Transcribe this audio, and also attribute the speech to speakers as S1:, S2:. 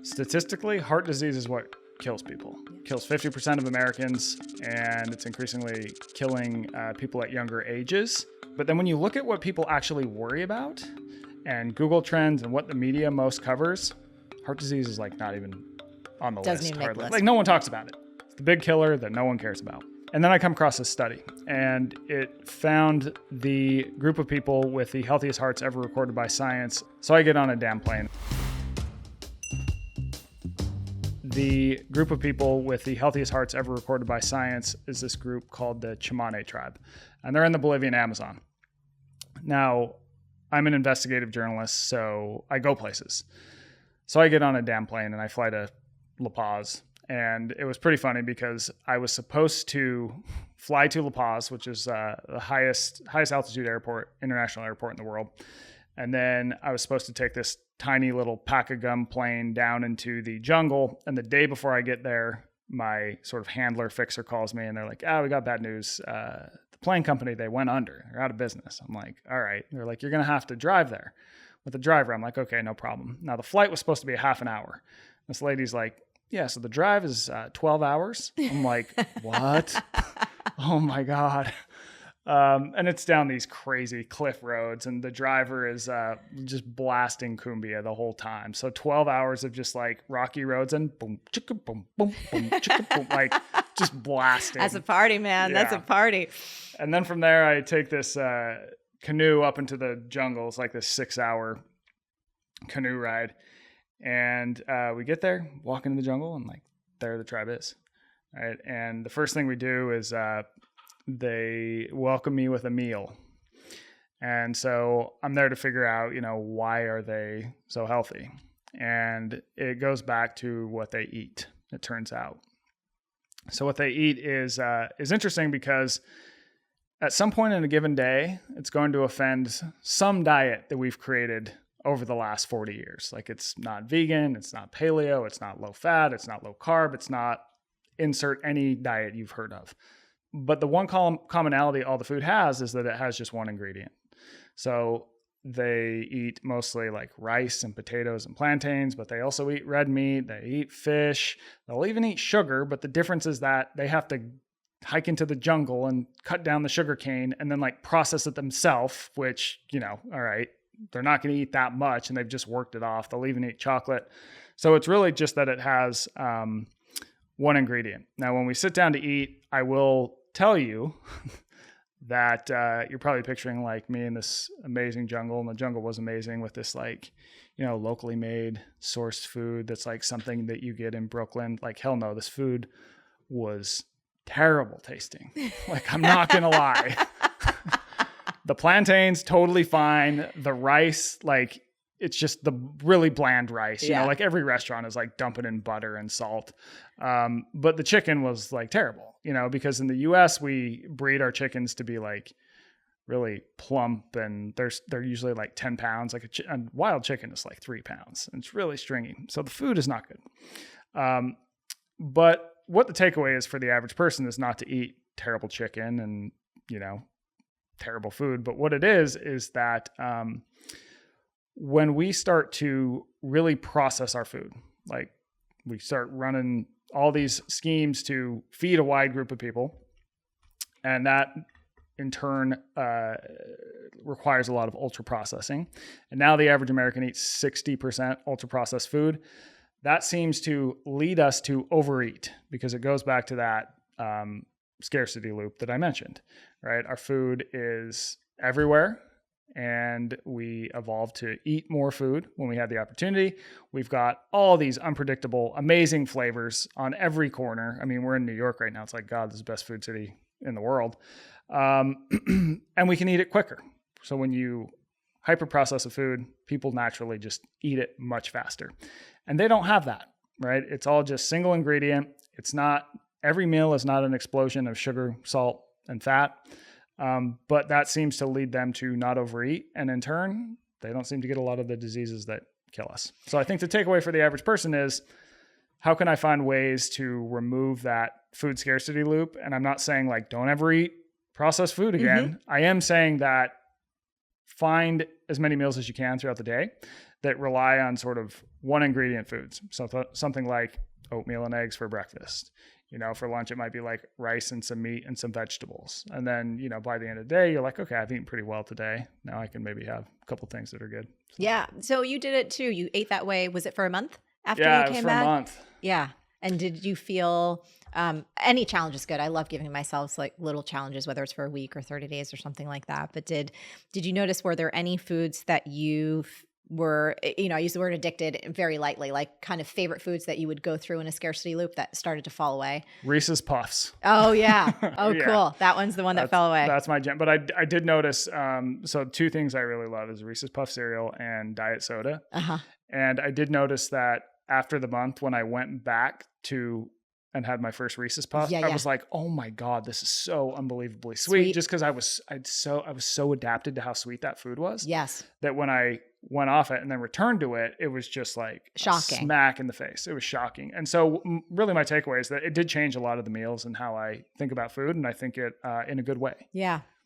S1: Statistically, heart disease is what kills people. Kills 50% of Americans, and it's increasingly killing people at younger ages. But then when you look at what people actually worry about and Google Trends and what the media most covers, heart disease is like not even on the
S2: Doesn't
S1: list.
S2: even make
S1: Hardly.
S2: the list.
S1: Like no one talks about it. It's the big killer that no one cares about. And then I come across this study, and it found the group of people with the healthiest hearts ever recorded by science. So I get on a damn plane. The group of people with the healthiest hearts ever recorded by science is this group called the Chamane tribe, and they're in the Bolivian Amazon. Now, I'm an investigative journalist, so I go places. So I get on a damn plane and I fly to La Paz, and it was pretty funny because I was supposed to fly to La Paz, which is the highest altitude airport, international airport in the world, and then I was supposed to take this tiny little pack of gum plane down into the jungle. And the day before I get there, my sort of handler fixer calls me and they're like, we got bad news. The plane company, they went under. They're out of business. I'm like, all right. They're like, you're going to have to drive there with the driver. I'm like, okay, no problem. Now the flight was supposed to be a half an hour. This lady's like, yeah, so the drive is 12 hours. I'm like, what? Oh my God. And it's down these crazy cliff roads, and the driver is just blasting cumbia the whole time. So 12 hours of just like rocky roads and boom, chicka, boom, boom, boom, chicka, boom, like just blasting.
S2: That's a party, man. Yeah. That's a party.
S1: And then from there, I take this canoe up into the jungle. It's like this 6-hour canoe ride. And we get there, walk into the jungle, and like there the tribe is. Right. And the first thing we do is they welcome me with a meal. And so I'm there to figure out, why are they so healthy? And it goes back to what they eat, it turns out. So what they eat is interesting because at some point in a given day, it's going to offend some diet that we've created over the last 40 years. Like it's not vegan, it's not paleo, it's not low fat, it's not low carb, it's not insert any diet you've heard of. But the one commonality all the food has is that it has just one ingredient. So they eat mostly like rice and potatoes and plantains, but they also eat red meat, they eat fish, they'll even eat sugar. But the difference is that they have to hike into the jungle and cut down the sugar cane and then like process it themselves, which, all right, they're not going to eat that much and they've just worked it off. They'll even eat chocolate. So it's really just that it has one ingredient. Now, when we sit down to eat, I will tell you that you're probably picturing like me in this amazing jungle, and the jungle was amazing with this like, locally made sourced food that's like something that you get in Brooklyn. Like, hell no, this food was terrible tasting. Like, I'm not going to lie. The plantains, totally fine. The rice, like, it's just the really bland rice, like every restaurant is like dumping in butter and salt. But the chicken was like terrible, because in the US we breed our chickens to be like really plump, and they're usually like 10 pounds. Like a wild chicken is like 3 pounds, and it's really stringy. So the food is not good. But what the takeaway is for the average person is not to eat terrible chicken and, terrible food. But what it is that, when we start to really process our food, like we start running all these schemes to feed a wide group of people, and that in turn requires a lot of ultra processing. And now the average American eats 60% ultra processed food. That seems to lead us to overeat, because it goes back to that scarcity loop that I mentioned, right? Our food is everywhere, and we evolved to eat more food when we had the opportunity. We've got all these unpredictable, amazing flavors on every corner. I mean, we're in New York right now. It's like, God, this is the best food city in the world. And we can eat it quicker. So when you hyper-process a food, people naturally just eat it much faster. And they don't have that, right? It's all just single ingredient. It's not, every meal is not an explosion of sugar, salt, and fat. But that seems to lead them to not overeat. And in turn, they don't seem to get a lot of the diseases that kill us. So I think the takeaway for the average person is, how can I find ways to remove that food scarcity loop? And I'm not saying like, don't ever eat processed food again. Mm-hmm. I am saying that find as many meals as you can throughout the day that rely on sort of one ingredient foods. So something like oatmeal and eggs for breakfast. For lunch, it might be like rice and some meat and some vegetables. And then, by the end of the day, you're like, okay, I've eaten pretty well today. Now I can maybe have a couple things that are good.
S2: Yeah. So you did it too. You ate that way. Was it for a month after
S1: yeah,
S2: you
S1: it was
S2: came
S1: for
S2: back?
S1: a month.
S2: Yeah. And did you feel any challenge is good? I love giving myself like little challenges, whether it's for a week or 30 days or something like that. But did you notice, were there any foods that you were, I use the word addicted very lightly, like kind of favorite foods that you would go through in a scarcity loop that started to fall away?
S1: Reese's Puffs.
S2: Oh, yeah. Oh,
S1: Yeah.
S2: Cool. That one's the one that fell away.
S1: That's my jam. But I did notice, so two things I really love is Reese's Puff cereal and diet soda.
S2: Uh-huh.
S1: And I did notice that after the month, when I went back to and had my first Reese's Puff, I was like, oh my God, this is so unbelievably sweet. Just because I was so adapted to how sweet that food was.
S2: Yes.
S1: That when I went off it and then returned to it, it was just like
S2: shocking.
S1: A smack in the face. It was shocking. And so really my takeaway is that it did change a lot of the meals and how I think about food. And I think it in a good way.
S2: Yeah.